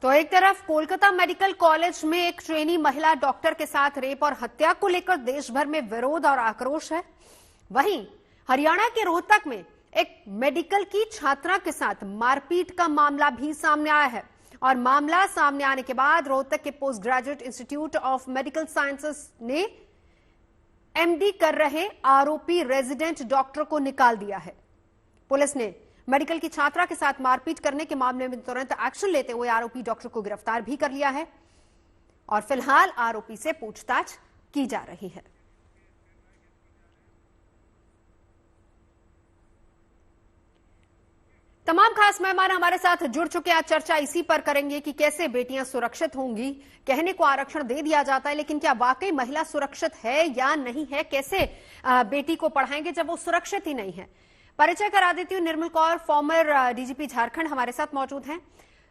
तो एक तरफ कोलकाता मेडिकल कॉलेज में एक ट्रेनी महिला डॉक्टर के साथ रेप और हत्या को लेकर देश भर में विरोध और आक्रोश है। वहीं हरियाणा के रोहतक में एक मेडिकल की छात्रा के साथ मारपीट का मामला भी सामने आया है और मामला सामने आने के बाद रोहतक के post graduate institute of medical sciences ने एमडी कर रहे आरोपी रेजिडेंट डॉक्टर को निकाल दिया है। पुलिस ने मेडिकल की छात्रा के साथ मारपीट करने के मामले में तुरंत एक्शन लेते हुए आरोपी डॉक्टर को गिरफ्तार भी कर लिया है और फिलहाल आरोपी से पूछताछ की जा रही है। तमाम खास मेहमान हमारे साथ जुड़ चुके हैं। आज चर्चा इसी पर करेंगे कि कैसे बेटियां सुरक्षित होंगी। कहने को आरक्षण दे दिया जाता है, लेकिन क्या वाकई महिला सुरक्षित है या नहीं है? कैसे बेटी को पढ़ाएंगे जब वो सुरक्षित ही नहीं है? परिचय करा देती हूँ। निर्मल कौर, फॉर्मर डीजीपी झारखंड, हमारे साथ मौजूद हैं।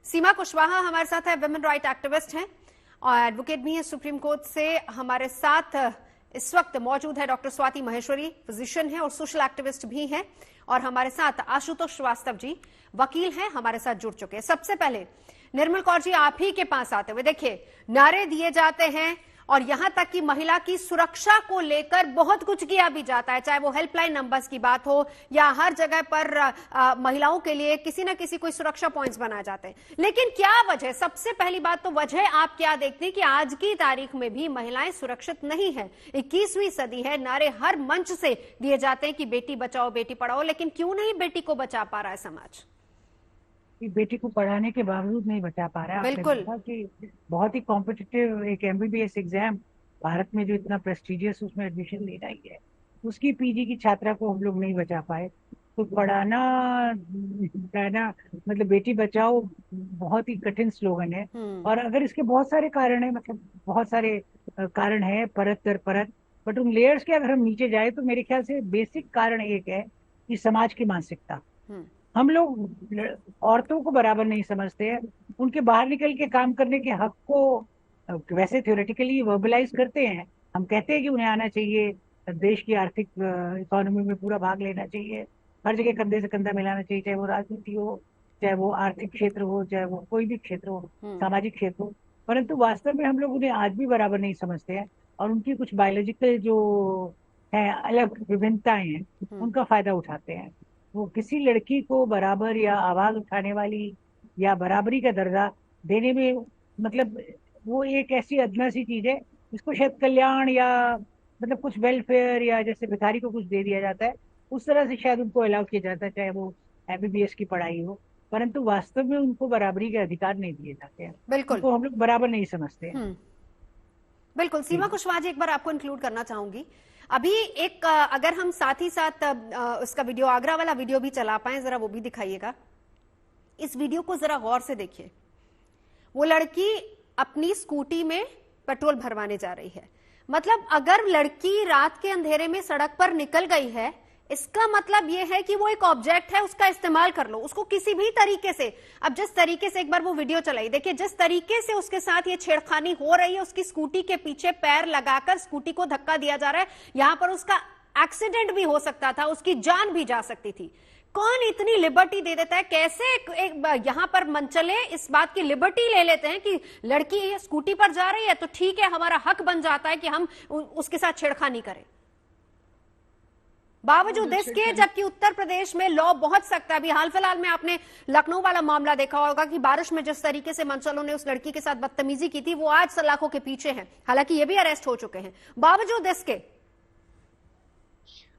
सीमा कुशवाहा हमारे साथ है, वुमेन राइट एक्टिविस्ट हैं और एडवोकेट भी हैं सुप्रीम कोर्ट से। हमारे साथ इस वक्त मौजूद है डॉक्टर स्वाति महेश्वरी, फिजिशियन है और सोशल एक्टिविस्ट भी हैं और हमारे साथ आशुतोष श्रीवास्तव जी, वकील हैं, हमारे साथ जुड़ चुके हैं। सबसे पहले निर्मल कौर जी, आप ही के पास आते हुए, देखिए नारे दिए जाते हैं और यहां तक कि महिला की सुरक्षा को लेकर बहुत कुछ किया भी जाता है, चाहे वो हेल्पलाइन नंबर्स की बात हो या हर जगह पर महिलाओं के लिए किसी न किसी कोई सुरक्षा पॉइंट्स बनाए जाते हैं। लेकिन क्या वजह, सबसे पहली बात तो वजह आप क्या देखते हैं कि आज की तारीख में भी महिलाएं सुरक्षित नहीं है? 21वीं सदी है, नारे हर मंच से दिए जाते हैं कि बेटी बचाओ बेटी पढ़ाओ, लेकिन क्यों नहीं बेटी को बचा पा रहा है समाज? बेटी को पढ़ाने के बावजूद नहीं बचा पा रहा है। बिल्कुल कि बहुत ही कॉम्पिटिटिव एक एमबीबीएस एग्जाम भारत में जो इतना प्रेस्टिजियस, उसमें एडमिशन लेना ही है, उसकी पीजी की छात्रा को हम लोग नहीं बचा पाए। तो पढ़ाना मतलब बेटी बचाओ बहुत ही कठिन स्लोगन है। और अगर इसके बहुत सारे कारण है, मतलब बहुत सारे कारण है परत दर परत, बट उन लेयर्स के अगर हम नीचे जाए तो मेरे ख्याल से बेसिक कारण एक है कि समाज की मानसिकता। हम लोग औरतों को बराबर नहीं समझते हैं, उनके बाहर निकल के काम करने के हक को वैसे थ्योरेटिकली वर्बलाइज करते हैं। हम कहते हैं कि उन्हें आना चाहिए, देश की आर्थिक इकोनॉमी में पूरा भाग लेना चाहिए, हर जगह कंधे से कंधा मिलाना चाहिए, चाहे वो राजनीति हो, चाहे वो आर्थिक क्षेत्र हो, चाहे वो कोई भी क्षेत्र हो, सामाजिक क्षेत्र हो। परंतु वास्तव में हम लोग उन्हें आज भी बराबर नहीं समझते हैं और उनकी कुछ बायोलॉजिकल जो है अलग विभिन्नताएं हैं, उनका फायदा उठाते हैं। वो किसी लड़की को बराबर या आवाज उठाने वाली या बराबरी का दर्जा देने में, मतलब वो एक ऐसी अदना सी चीज है जिसको शायद कल्याण या मतलब कुछ वेलफेयर या जैसे भिखारी को कुछ दे दिया जाता है, उस तरह से शायद उनको अलाउ किया जाता है, चाहे वो एमबीबीएस की पढ़ाई हो, परंतु वास्तव में उनको बराबरी के अधिकार नहीं दिए जाते हैं। बिल्कुल, उनको हम लोग बराबर नहीं समझते हैं। बिल्कुल। सीमा कुशवाहा जी, एक बार आपको इंक्लूड करना चाहूंगी। अभी एक अगर हम साथ ही साथ उसका वीडियो, आगरा वाला वीडियो भी चला पाए, जरा वो भी दिखाइएगा। इस वीडियो को जरा गौर से देखिए। वो लड़की अपनी स्कूटी में पेट्रोल भरवाने जा रही है। मतलब अगर लड़की रात के अंधेरे में सड़क पर निकल गई है, इसका मतलब यह है कि वो एक ऑब्जेक्ट है, उसका इस्तेमाल कर लो, उसको किसी भी तरीके से। अब जिस तरीके से, एक बार वो वीडियो चलाई, देखिए जिस तरीके से उसके साथ ये छेड़खानी हो रही है, उसकी स्कूटी के पीछे पैर लगाकर स्कूटी को धक्का दिया जा रहा है। यहां पर उसका एक्सीडेंट भी हो सकता था, उसकी जान भी जा सकती थी। कौन इतनी लिबर्टी दे देता है? कैसे एक यहां पर मनचले इस बात की लिबर्टी ले लेते हैं कि लड़की स्कूटी पर जा रही है तो ठीक है, हमारा हक बन जाता है कि हम उसके साथ छेड़खानी करें, बावजूद इसके जबकि उत्तर प्रदेश में लॉ बहुत सख्त है। अभी हाल फिलहाल में आपने लखनऊ वाला मामला देखा होगा कि बारिश में जिस तरीके से मनचलों ने उस लड़की के साथ बदतमीजी की थी, वो आज सलाखों के पीछे हैं, हालांकि ये भी अरेस्ट हो चुके हैं बावजूद इसके।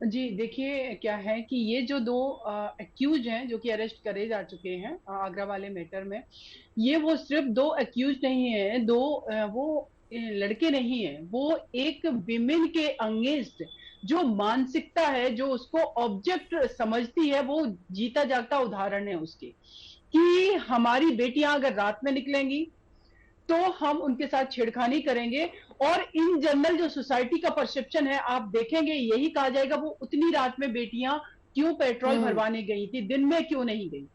जी देखिए, क्या है कि ये जो दो एक्यूज हैं जो कि अरेस्ट करे जा चुके हैं आगरा वाले मैटर में, ये वो सिर्फ दो एक्यूज नहीं है, वो लड़के नहीं है, वो एक विमेन के अगेंस्ट जो मानसिकता है, जो उसको ऑब्जेक्ट समझती है, वो जीता जागता उदाहरण है उसके, कि हमारी बेटियां अगर रात में निकलेंगी तो हम उनके साथ छेड़खानी करेंगे। और इन जनरल जो सोसाइटी का परसेप्शन है, आप देखेंगे यही कहा जाएगा, वो उतनी रात में बेटियां क्यों पेट्रोल भरवाने गई थी, दिन में क्यों नहीं गई।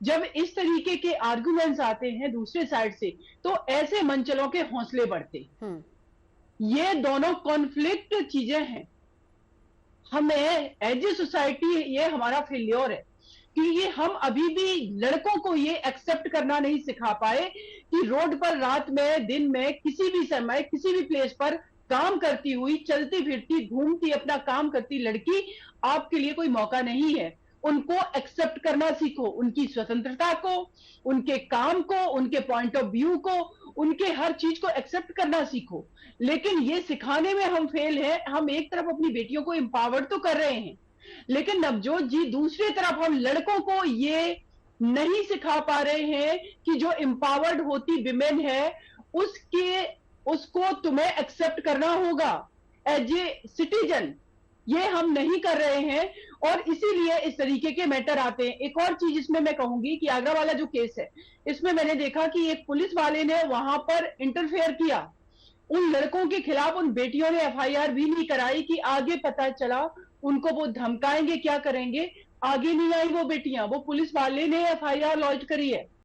जब इस तरीके के आर्गुमेंट्स आते हैं दूसरे साइड से, तो ऐसे मनचलों के हौसले बढ़ते। ये दोनों कॉन्फ्लिक्ट चीजें हैं। हमें एज ए सोसाइटी ये हमारा फेल्योर है कि ये हम अभी भी लड़कों को ये एक्सेप्ट करना नहीं सिखा पाए कि रोड पर रात में, दिन में, किसी भी समय, किसी भी प्लेस पर काम करती हुई, चलती फिरती, घूमती, अपना काम करती लड़की आपके लिए कोई मौका नहीं है। उनको एक्सेप्ट करना सीखो, उनकी स्वतंत्रता को, उनके काम को, उनके पॉइंट ऑफ व्यू को, उनके हर चीज को एक्सेप्ट करना सीखो। लेकिन ये सिखाने में हम फेल हैं। हम एक तरफ अपनी बेटियों को एम्पावर्ड तो कर रहे हैं, लेकिन नवजोत जी दूसरी तरफ हम लड़कों को ये नहीं सिखा पा रहे हैं कि जो एम्पावर्ड होती विमेन है उसको तुम्हें एक्सेप्ट करना होगा एज ए सिटीजन। ये हम नहीं कर रहे हैं और इसीलिए इस तरीके के मैटर आते हैं। एक और चीज इसमें मैं कहूंगी कि आगरा वाला जो केस है, इसमें मैंने देखा कि एक पुलिस वाले ने वहां पर इंटरफेयर किया। उन लड़कों के खिलाफ उन बेटियों ने एफआईआर भी नहीं कराई कि आगे पता चला उनको वो धमकाएंगे, क्या करेंगे, आगे नहीं आई वो बेटियां। वो पुलिस वाले ने एफआईआर लॉन्च करी है।